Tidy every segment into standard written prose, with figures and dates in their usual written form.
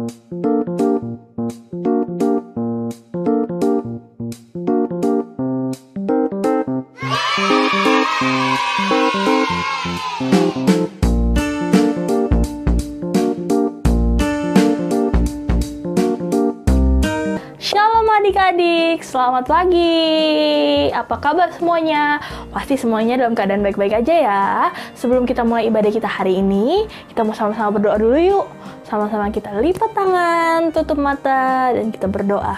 Shalom adik-adik, selamat pagi. Apa kabar semuanya? Pasti semuanya dalam keadaan baik-baik aja ya. Sebelum kita mulai ibadah kita hari ini, kita mau sama-sama berdoa dulu yuk. Sama-sama kita lipat tangan, tutup mata, dan kita berdoa.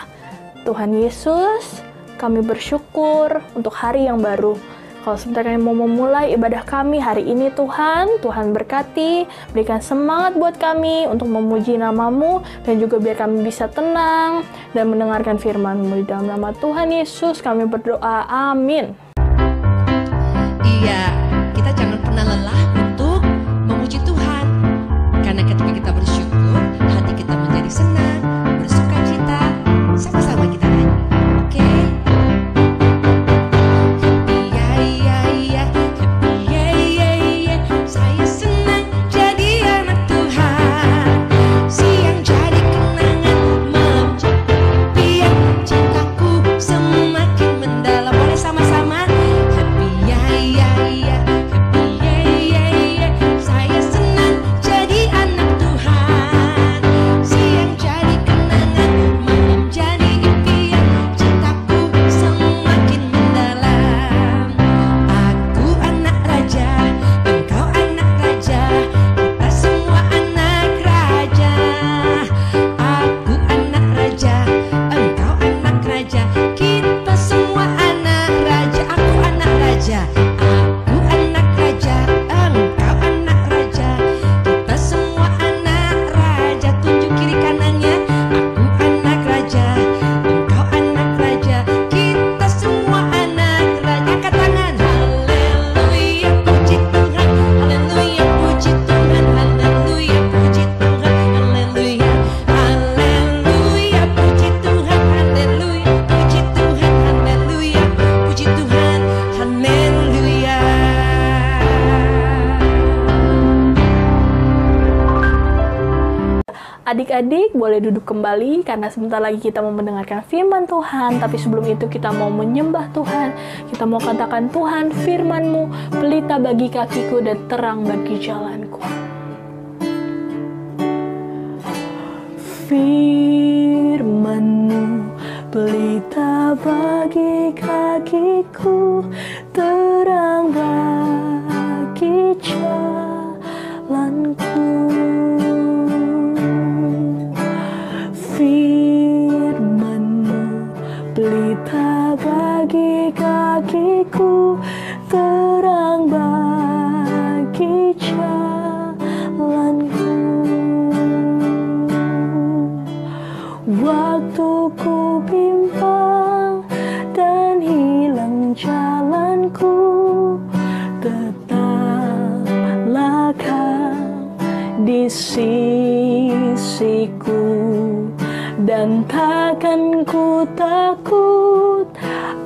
Tuhan Yesus, kami bersyukur untuk hari yang baru. Kalau sebentar kami mau memulai ibadah kami hari ini Tuhan berkati, berikan semangat buat kami untuk memuji nama-Mu, dan juga biar kami bisa tenang dan mendengarkan firman-Mu. Di dalam nama Tuhan Yesus kami berdoa, amin. Iya, kita jangan pernah lelah untuk memuji Tuhan. Karena ketika kita bersyukur, hati kita menjadi senang, bersuka cita. Sama-sama kita nyanyi, oke? Saya senang jadi anak Tuhan. Siang jadi kenangan, malam jadi impian. Cintaku semakin mendalam. Boleh sama-sama? Happy ya ya ya, happy ya ya ya. Saya senang jadi anak Tuhan. Siang jadi kenangan, malam jadi impian. Cintaku semakin mendalam. Aku anak raja, engkau anak raja, kita semua anak raja. Aku anak raja, engkau anak raja, kita semua anak raja. Aku anak raja, aku anak raja, engkau anak raja, kita semua anak raja. Tunjuk kiri kanannya. Aku anak raja, engkau anak raja, kita semua anak raja. Angkat tangan. Haleluya, puji Tuhan. Haleluya, puji Tuhan. Haleluya, puji Tuhan. Haleluya, haleluya, puji Tuhan. Haleluya, puji Tuhan. Haleluya, puji Tuhan. Haleluya. Adik-adik boleh duduk kembali karena sebentar lagi kita mau mendengarkan firman Tuhan. Tapi sebelum itu kita mau menyembah Tuhan. Kita mau katakan, Tuhan, firman-Mu pelita bagi kakiku dan terang bagi jalanku. Firman-Mu pelita bagi kakiku, terang bagi jalanku. Firman-Mu pelita bagi kakiku, terang bagi jalanku. Waktu ku bimbang dan hilang jalanku, tetaplah Kau di sisiku, dan takkan ku takut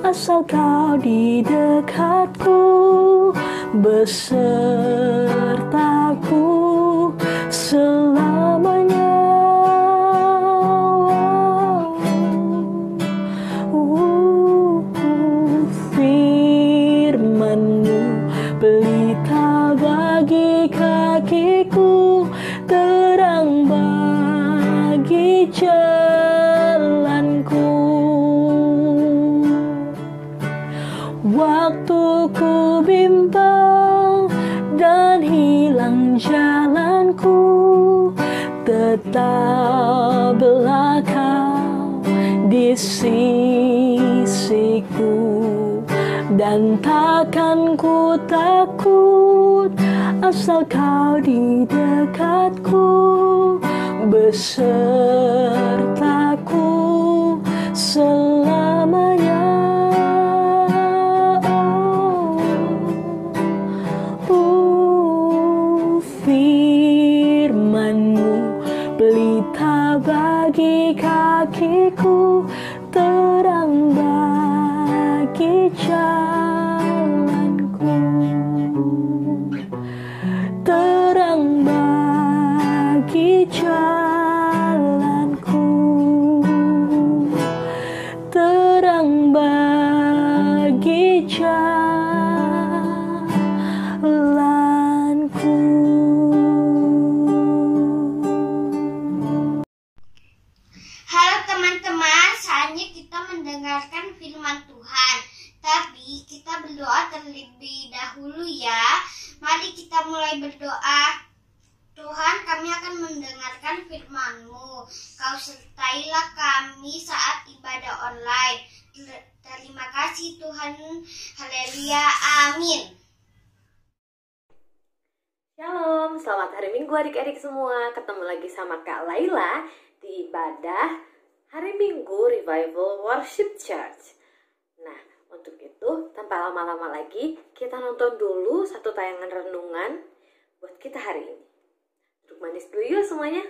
asal Kau di dekatku, besertaku selamanya. Firman-Mu pelita bagi kakiku, terang bagi jalanku. Waktu ku bimbang dan hilang jalanku, tetaplah Kau di sisiku, dan takkan ku takut asal Kau di dekatku, besertaku selamanya. Firman-Mu pelita bagi kakiku, terang bagi jalanku, terang bagi jalanku. Kau sertailah kami saat ibadah online. Terima kasih Tuhan. Haleluya. Amin. Shalom, selamat hari Minggu adik-adik semua. Ketemu lagi sama Kak Laila di ibadah hari Minggu Revival Worship Church. Nah, untuk itu tanpa lama-lama lagi kita nonton dulu satu tayangan renungan buat kita hari ini. Duduk manis dulu yuk semuanya.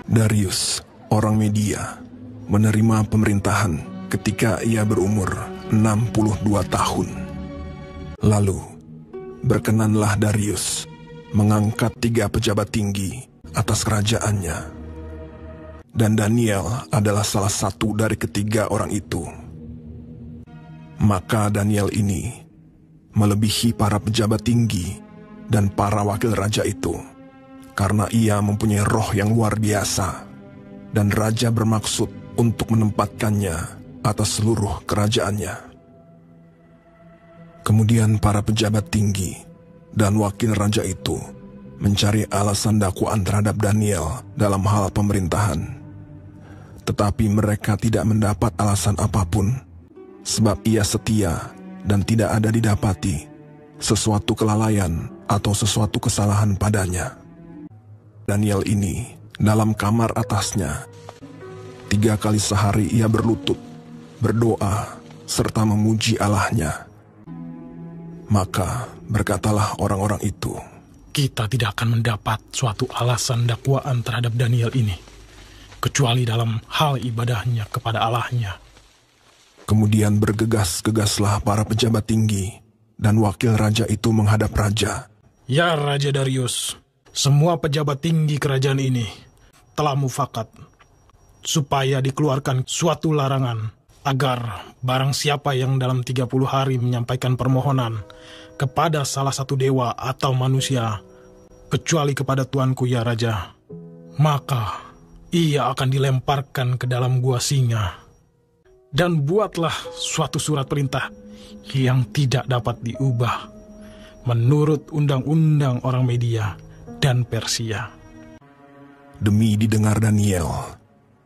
Darius, orang Media, menerima pemerintahan ketika ia berumur 62 tahun. Lalu, berkenanlah Darius mengangkat 3 pejabat tinggi atas kerajaannya. Dan Daniel adalah salah satu dari ketiga orang itu. Maka Daniel ini melebihi para pejabat tinggi dan para wakil raja itu, karena ia mempunyai roh yang luar biasa, dan raja bermaksud untuk menempatkannya atas seluruh kerajaannya. Kemudian para pejabat tinggi dan wakil raja itu mencari alasan dakwaan terhadap Daniel dalam hal pemerintahan. Tetapi mereka tidak mendapat alasan apapun, sebab ia setia dan tidak ada didapati sesuatu kelalaian atau sesuatu kesalahan padanya. Daniel ini dalam kamar atasnya 3 kali sehari ia berlutut, berdoa, serta memuji Allahnya. Maka berkatalah orang-orang itu, kita tidak akan mendapat suatu alasan dakwaan terhadap Daniel ini, kecuali dalam hal ibadahnya kepada Allahnya. Kemudian bergegas-gegaslah para pejabat tinggi dan wakil raja itu menghadap raja. Ya Raja Darius, semua pejabat tinggi kerajaan ini telah mufakat supaya dikeluarkan suatu larangan agar barang siapa yang dalam 30 hari menyampaikan permohonan kepada salah satu dewa atau manusia, kecuali kepada tuanku ya Raja, maka ia akan dilemparkan ke dalam gua singa. Dan buatlah suatu surat perintah yang tidak dapat diubah menurut undang-undang orang Media dan Persia. Demi didengar Daniel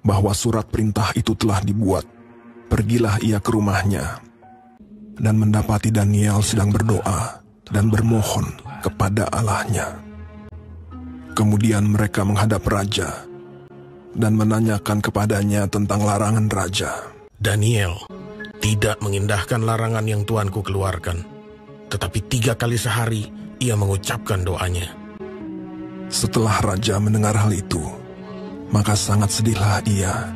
bahwa surat perintah itu telah dibuat, pergilah ia ke rumahnya dan mendapati Daniel sedang berdoa dan bermohon kepada Allahnya. Kemudian mereka menghadap raja dan menanyakan kepadanya tentang larangan raja. Daniel tidak mengindahkan larangan yang tuanku keluarkan, tetapi 3 kali sehari ia mengucapkan doanya. Setelah raja mendengar hal itu, maka sangat sedihlah ia,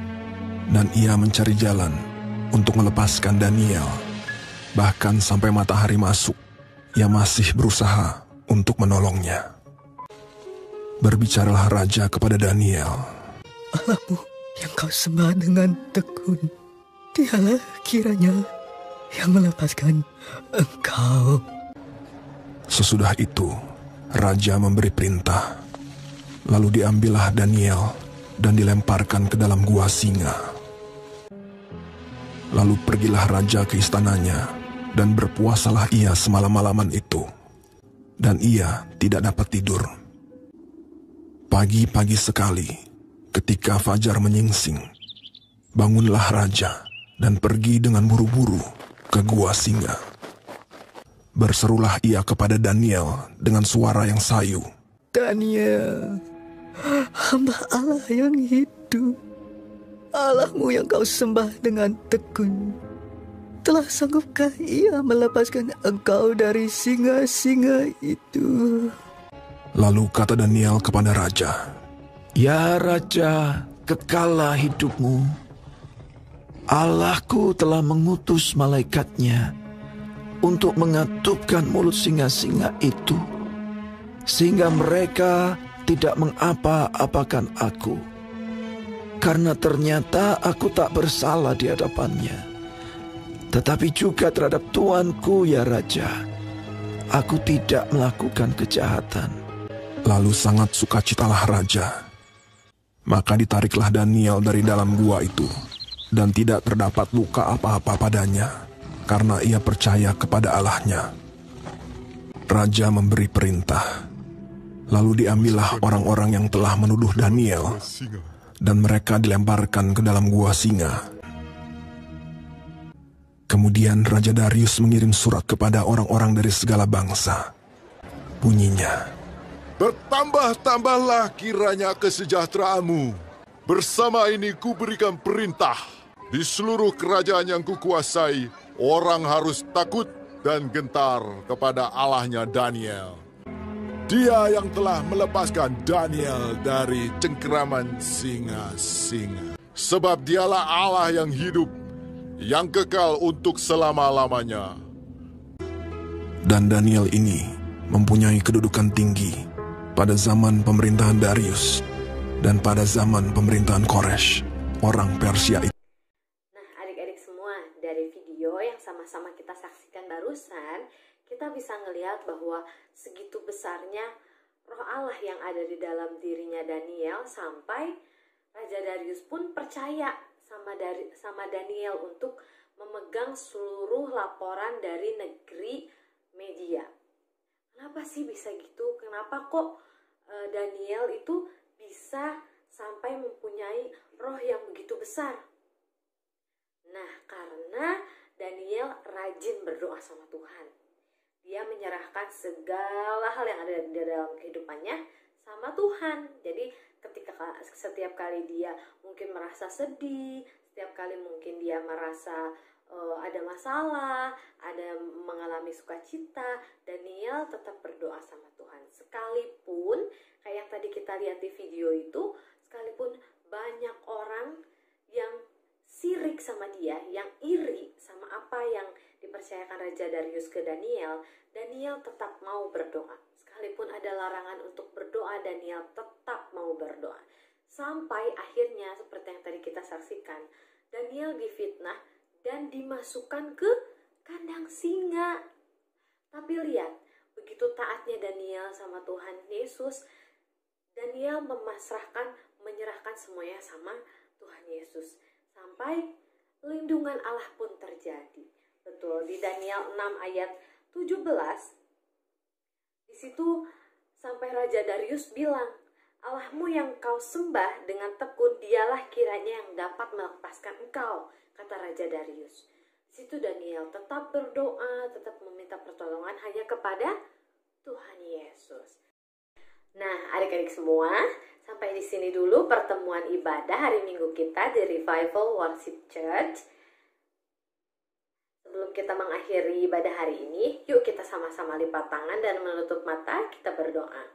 dan ia mencari jalan untuk melepaskan Daniel. Bahkan sampai matahari masuk, ia masih berusaha untuk menolongnya. Berbicaralah raja kepada Daniel. Allahmu yang kau sembah dengan tekun, dialah kiranya yang melepaskan engkau. Sesudah itu, raja memberi perintah. Lalu diambillah Daniel dan dilemparkan ke dalam gua singa. Lalu pergilah raja ke istananya, dan berpuasalah ia semalam-malaman itu. Dan ia tidak dapat tidur. Pagi-pagi sekali, ketika fajar menyingsing, bangunlah raja dan pergi dengan buru-buru ke gua singa. Berserulah ia kepada Daniel dengan suara yang sayu. Daniel, hamba Allah yang hidup, Allahmu yang kau sembah dengan tekun, telah sanggupkah ia melepaskan engkau dari singa-singa itu? Lalu kata Daniel kepada raja, Ya Raja, kekallah hidupmu. Allahku telah mengutus malaikatnya untuk mengatupkan mulut singa-singa itu, sehingga mereka tidak mengapa-apakan aku. Karena ternyata aku tak bersalah di hadapannya. Tetapi juga terhadap tuanku ya Raja, aku tidak melakukan kejahatan. Lalu sangat sukacitalah raja, Maka ditariklah Daniel dari dalam gua itu, dan tidak terdapat luka apa-apa padanya, karena ia percaya kepada Allahnya. Raja memberi perintah, lalu diambillah orang-orang yang telah menuduh Daniel, dan mereka dilemparkan ke dalam gua singa. Kemudian Raja Darius mengirim surat kepada orang-orang dari segala bangsa. Bunyinya, "Bertambah-tambahlah kiranya kesejahteraanmu. Bersama ini kuberikan perintah. Di seluruh kerajaan yang kukuasai, orang harus takut dan gentar kepada Allahnya Daniel. Dia yang telah melepaskan Daniel dari cengkeraman singa-singa. Sebab dialah Allah yang hidup, yang kekal untuk selama-lamanya." Dan Daniel ini mempunyai kedudukan tinggi pada zaman pemerintahan Darius dan pada zaman pemerintahan Koresh, orang Persia itu. Nah, adik-adik semua, dari video yang sama-sama kita saksikan barusan, kita bisa ngelihat bahwa segitu besarnya roh Allah yang ada di dalam dirinya Daniel, sampai Raja Darius pun percaya sama Daniel untuk memegang seluruh laporan dari negeri Media. Kenapa sih bisa gitu? Kenapa kok Daniel itu bisa sampai mempunyai roh yang begitu besar? Nah, karena Daniel rajin berdoa sama Tuhan. Dia menyerahkan segala hal yang ada di dalam kehidupannya sama Tuhan. Jadi setiap kali dia mungkin merasa sedih, setiap kali mungkin dia merasa ada masalah, ada mengalami sukacita, Daniel tetap berdoa sama Tuhan. Sekalipun kayak yang tadi kita lihat di video itu, sekalipun banyak orang yang sirik sama dia, yang iri sama apa yang dipercayakan Raja Darius ke Daniel, Daniel tetap mau berdoa. Sekalipun ada larangan untuk berdoa, Daniel tetap mau berdoa. Sampai akhirnya seperti yang tadi kita saksikan, Daniel difitnah dan dimasukkan ke kandang singa. Tapi lihat, begitu taatnya Daniel sama Tuhan Yesus, Daniel menyerahkan semuanya sama Tuhan Yesus. Sampai lindungan Allah pun terjadi. Betul, di Daniel 6 ayat 17, di situ sampai Raja Darius bilang, "Allahmu yang kau sembah dengan tekun, dialah kiranya yang dapat melepaskan engkau," kata Raja Darius. Di situ Daniel tetap berdoa, tetap meminta pertolongan hanya kepada Tuhan Yesus. Nah, adik-adik semua, sampai di sini dulu pertemuan ibadah hari Minggu kita di Revival Worship Church. Sebelum kita mengakhiri ibadah hari ini, yuk kita sama-sama lipat tangan dan menutup mata, kita berdoa.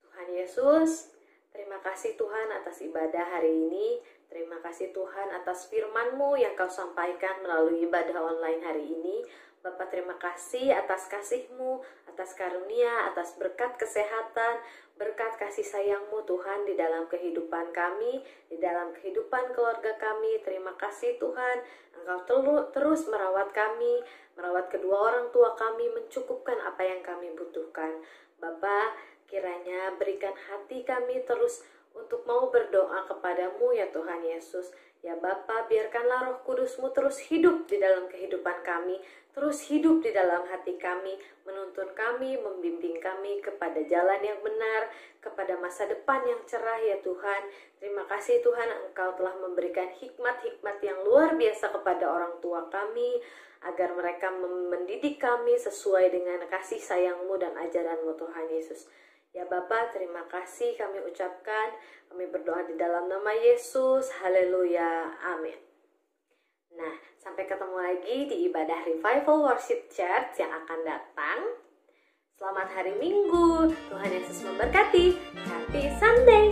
Tuhan Yesus, terima kasih Tuhan atas ibadah hari ini. Terima kasih Tuhan atas firman-Mu yang Kau sampaikan melalui ibadah online hari ini. Bapa, terima kasih atas kasih-Mu, atas karunia, atas berkat kesehatan, berkat kasih sayang-Mu Tuhan di dalam kehidupan kami, di dalam kehidupan keluarga kami. Terima kasih Tuhan, Engkau terus merawat kami, merawat kedua orang tua kami, mencukupkan apa yang kami butuhkan. Bapa, kiranya berikan hati kami terus untuk mau berdoa kepadamu ya Tuhan Yesus. Ya Bapa, biarkanlah Roh Kudus-Mu terus hidup di dalam kehidupan kami, terus hidup di dalam hati kami, menuntun kami, membimbing kami kepada jalan yang benar, kepada masa depan yang cerah ya Tuhan. Terima kasih Tuhan, Engkau telah memberikan hikmat-hikmat yang luar biasa kepada orang tua kami, agar mereka mendidik kami sesuai dengan kasih sayang-Mu dan ajaran-Mu Tuhan Yesus. Ya Bapa, terima kasih kami ucapkan, kami berdoa di dalam nama Yesus, haleluya, amin. Nah, sampai ketemu lagi di ibadah Revival Worship Church yang akan datang. Selamat hari Minggu, Tuhan Yesus memberkati, happy Sunday.